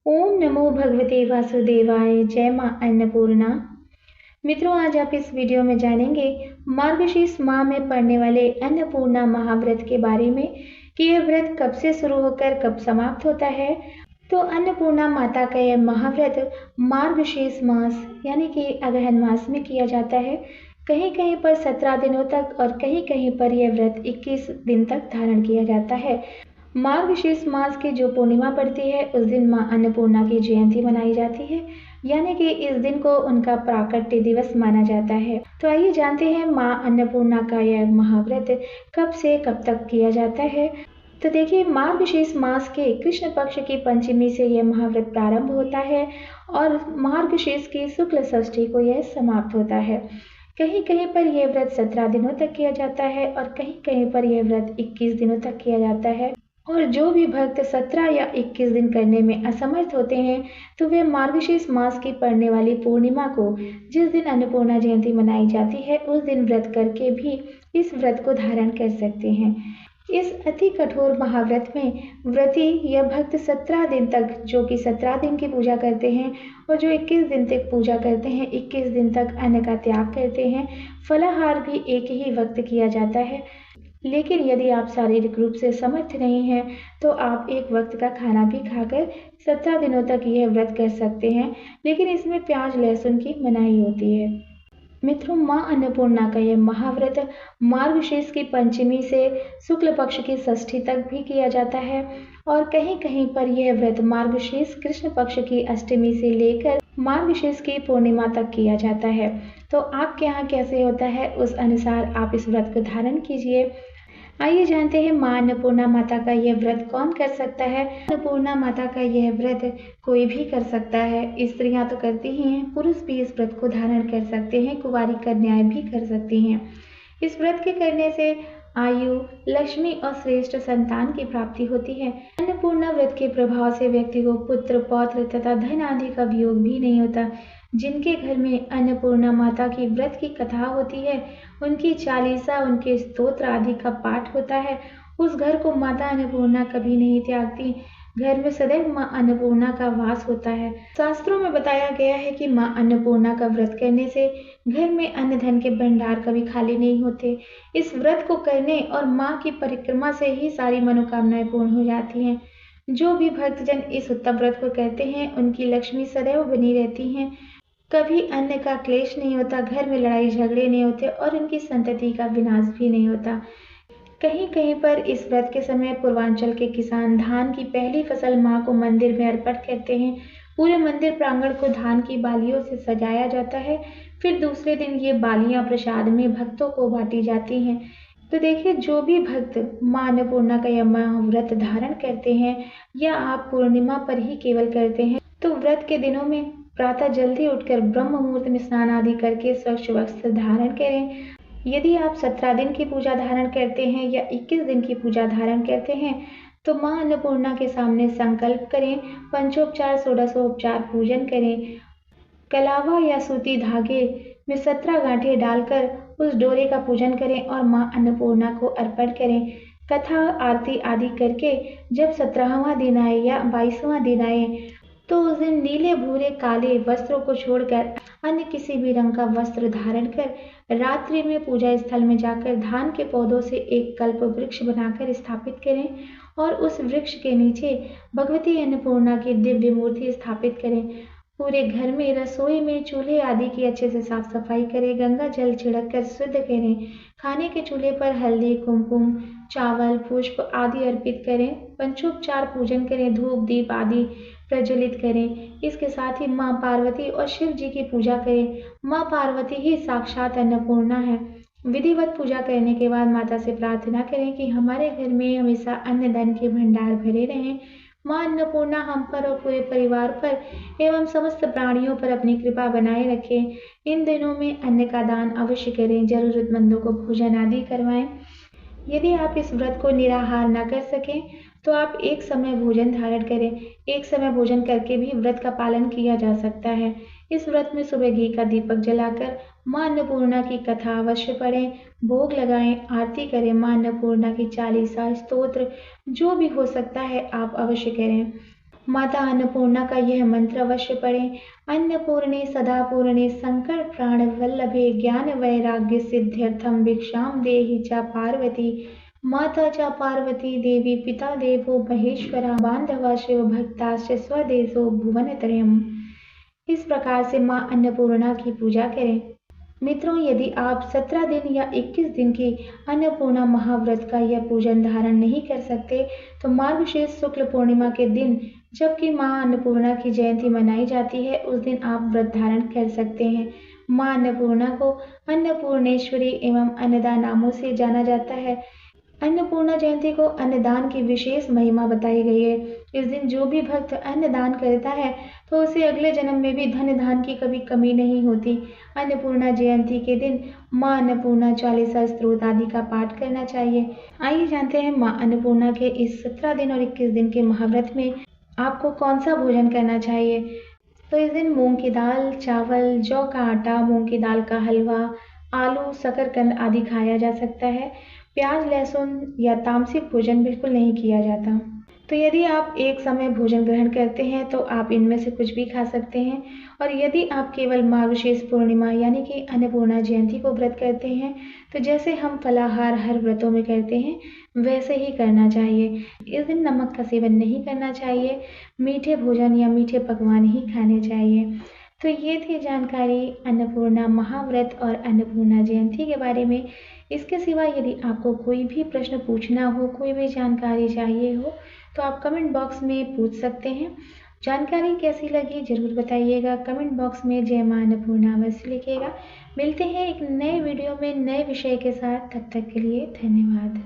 ओम नमो भगवते वासुदेवाय। जय मां अन्नपूर्णा। मित्रों, आज आप इस वीडियो में जानेंगे मार्गशीर्ष माह में पड़ने वाले अन्नपूर्णा महाव्रत के बारे में कि यह व्रत कब से शुरू होकर कब समाप्त होता है। तो अन्नपूर्णा माता का यह महाव्रत मार्गशीर्ष मास यानी कि अगहन मास में किया जाता है। कहीं कहीं पर 17 दिनों तक और कहीं कहीं पर यह व्रत 21 दिन तक धारण किया जाता है। मार्गशीर्ष मास की जो पूर्णिमा पड़ती है उस दिन मां अन्नपूर्णा की जयंती मनाई जाती है, यानी कि इस दिन को उनका प्राकट्य दिवस माना जाता है। तो आइए जानते हैं मां अन्नपूर्णा का यह महाव्रत कब से कब तक किया जाता है। तो देखिए, मार्गशीर्ष मास के कृष्ण पक्ष की पंचमी से यह महाव्रत प्रारंभ होता है और मार्गशीर्ष की शुक्ल षष्ठी को यह समाप्त होता है। कहीं कहीं पर यह व्रत 17 दिनों तक किया जाता है और कहीं कहीं पर यह व्रत 21 दिनों तक किया जाता है। और जो भी भक्त 17 या 21 दिन करने में असमर्थ होते हैं तो वे मार्गशीर्ष मास की पड़ने वाली पूर्णिमा को, जिस दिन अन्नपूर्णा जयंती मनाई जाती है, उस दिन व्रत करके भी इस व्रत को धारण कर सकते हैं। इस अति कठोर महाव्रत में व्रती या भक्त 17 दिन तक, जो कि 17 दिन की पूजा करते हैं और जो 21 दिन तक पूजा करते हैं, 21 दिन तक अन्न का त्याग करते हैं। फलाहार भी एक ही वक्त किया जाता है, लेकिन यदि आप शारीरिक रूप से समर्थ नहीं हैं तो आप एक वक्त का खाना भी खाकर 17 दिनों तक यह व्रत कर सकते हैं, लेकिन इसमें प्याज लहसुन की मनाही होती है। मित्रों, मां अन्नपूर्णा का यह महाव्रत मार्गशीर्ष की पंचमी से शुक्ल पक्ष की षष्ठी तक भी किया जाता है और कहीं कहीं पर यह व्रत मार्गशीर्ष कृष्ण पक्ष की अष्टमी से लेकर मार्गशीर्ष की पूर्णिमा तक किया जाता है। तो आपके यहाँ कैसे होता है, उस अनुसार आप इस व्रत को धारण कीजिए। आइए जानते हैं मां अन्नपूर्णा माता का यह व्रत कौन कर सकता है। अन्नपूर्णा माता का यह व्रत कोई भी कर सकता है। स्त्रियां तो करती ही हैं, पुरुष भी इस व्रत को धारण कर सकते हैं, कुंवारी कन्याएं भी कर सकती हैं। इस व्रत के करने से आयु, लक्ष्मी और श्रेष्ठ संतान की प्राप्ति होती है। अन्नपूर्णा व्रत के प्रभाव से व्यक्ति को पुत्र, पौत्र तथा धन आदि का वियोग भी नहीं होता। जिनके घर में अन्नपूर्णा माता की व्रत की कथा होती है, उनकी चालीसा, उनके स्तोत्र आदि का पाठ होता है, उस घर को माता अन्नपूर्णा कभी नहीं त्यागती। घर में सदैव मां अन्नपूर्णा का वास होता है। शास्त्रों में बताया गया है कि मां अन्नपूर्णा का व्रत करने से घर में अन्न धन के भंडार कभी खाली नहीं होते। इस व्रत को करने और मां की परिक्रमा से ही सारी मनोकामनाएं पूर्ण हो जाती हैं। जो भी भक्तजन इस उत्तम व्रत को करते हैं, उनकी लक्ष्मी सदैव बनी रहती हैं। कभी अन्न का क्लेश नहीं होता, घर में लड़ाई झगड़े नहीं होते और इनकी संतति का विनाश भी नहीं होता। कहीं कहीं पर इस व्रत के समय पूर्वांचल के किसान धान की पहली फसल मां को मंदिर में अर्पण करते हैं। पूरे मंदिर प्रांगण को धान की बालियों से सजाया जाता है। फिर दूसरे दिन ये बालियां प्रसाद में भक्तों को बांटी जाती हैं। तो देखिए, जो भी भक्त मां अन्नपूर्णा का यह महाव्रत धारण करते हैं या आप पूर्णिमा पर ही केवल करते हैं, तो व्रत के दिनों में प्रातः जल्दी उठकर ब्रह्म मुहूर्त में स्नान आदि करके स्वच्छ वस्त्र धारण करें। यदि आप 17 दिन की पूजा धारण करते हैं या 21 दिन की पूजा धारण करते हैं तो मां अन्नपूर्णा के सामने संकल्प करें, पंचोपचार षोडशोपचार पूजन करें। कलावा या सूती धागे में 17 गांठें डालकर उस डोरे का पूजन करें और मां अन्नपूर्णा को अर्पण करें। कथा, आरती आदि करके जब 17वां दिन आए या 22वां दिन आए तो उस दिन नीले, भूरे, काले वस्त्रों को छोड़कर अन्य किसी भी रंग का वस्त्र धारण कर रात्रि में पूजा स्थल में जाकर धान के पौधों से एक कल्प वृक्ष बनाकर स्थापित करें और उस वृक्ष के नीचे भगवती अन्नपूर्णा की दिव्य मूर्ति स्थापित करें। पूरे घर में, रसोई में, चूल्हे आदि की अच्छे से साफ सफाई करें। गंगा जल छिड़क कर शुद्ध करें। खाने के चूल्हे पर हल्दी, कुमकुम, चावल, पुष्प आदि अर्पित करें। पंचोपचार पूजन करें, धूप दीप आदि प्रज्वलित करें। इसके साथ ही मां पार्वती और शिव जी की पूजा करें। मां पार्वती ही साक्षात अन्नपूर्णा है। विधिवत पूजा करने के बाद माता से प्रार्थना करें कि हमारे घर में हमेशा अन्न धन के भंडार भरे रहें। मां अन्नपूर्णा हम पर और पूरे परिवार पर एवं समस्त प्राणियों पर अपनी कृपा बनाए रखें। इन दिनों में अन्न का दान अवश्य करें, जरूरतमंदों को भोजन आदि करवाएं। यदि आप इस व्रत को निराहार न कर सकें तो आप एक समय भोजन धारण करें। एक समय भोजन करके भी व्रत का पालन किया जा सकता है। इस व्रत में सुबह घी का दीपक जलाकर मां अन्नपूर्णा की कथा अवश्य पढ़ें, भोग लगाएं, आरती करें। मां अन्नपूर्णा की चालीसा, स्तोत्र जो भी हो सकता है आप अवश्य करें। माता अन्नपूर्णा का यह मंत्र अवश्य पढ़ें। अन्नपूर्णे सदा पूर्णे संकर प्राण वल्लभे ज्ञान वैराग्य सिद्ध्यर्थम भिक्षाम देहि च पार्वती। माता च पार्वती देवी पिता देवो महेश्वरा बांधवा शिव भक्ताश्च स्वदेशो भुवनत्रयम्। इस प्रकार से माँ अन्नपूर्णा की पूजा करें। मित्रों, यदि आप 17 दिन या 21 दिन की अन्नपूर्णा महाव्रत का यह पूजन धारण नहीं कर सकते, तो मार्गशीर्ष शुक्ल पूर्णिमा के दिन, जबकि माँ अन्नपूर्णा की जयंती मनाई जाती है, उस दिन आप व्रत धारण कर सकते हैं। माँ अन्नपूर्णा को अन्नपूर्णेश्वरी एवं अन्नदा नामों से जाना जाता है। अन्नपूर्णा जयंती को अन्नदान की विशेष महिमा बताई गई है। इस दिन जो भी भक्त अन्नदान करता है तो उसे अगले जन्म में भी धन धान की कभी कमी नहीं होती। अन्नपूर्णा जयंती के दिन माँ अन्नपूर्णा चालीसा स्तोत्र आदि का पाठ करना चाहिए। आइए जानते हैं माँ अन्नपूर्णा के इस 17 दिन और 21 दिन के महाव्रत में आपको कौन सा भोजन करना चाहिए। तो इस दिन मूंग की दाल, चावल, जौ का आटा, मूंग की दाल का हलवा, आलू, शकरकंद आदि खाया जा सकता है। प्याज, लहसुन या तामसिक भोजन बिल्कुल नहीं किया जाता। तो यदि आप एक समय भोजन ग्रहण करते हैं तो आप इनमें से कुछ भी खा सकते हैं। और यदि आप केवल मार्गशीर्ष पूर्णिमा यानी कि अन्नपूर्णा जयंती को व्रत करते हैं, तो जैसे हम फलाहार हर व्रतों में करते हैं वैसे ही करना चाहिए। इस दिन नमक का सेवन नहीं करना चाहिए। मीठे भोजन या मीठे पकवान ही खाने चाहिए। तो ये थी जानकारी अन्नपूर्णा महाव्रत और अन्नपूर्णा जयंती के बारे में। इसके सिवा यदि आपको कोई भी प्रश्न पूछना हो, कोई भी जानकारी चाहिए हो, तो आप कमेंट बॉक्स में पूछ सकते हैं। जानकारी कैसी लगी ज़रूर बताइएगा। कमेंट बॉक्स में जय माँ अन्नपूर्णा अवश्य लिखिएगा। मिलते हैं एक नए वीडियो में नए विषय के साथ। तब तक के लिए धन्यवाद।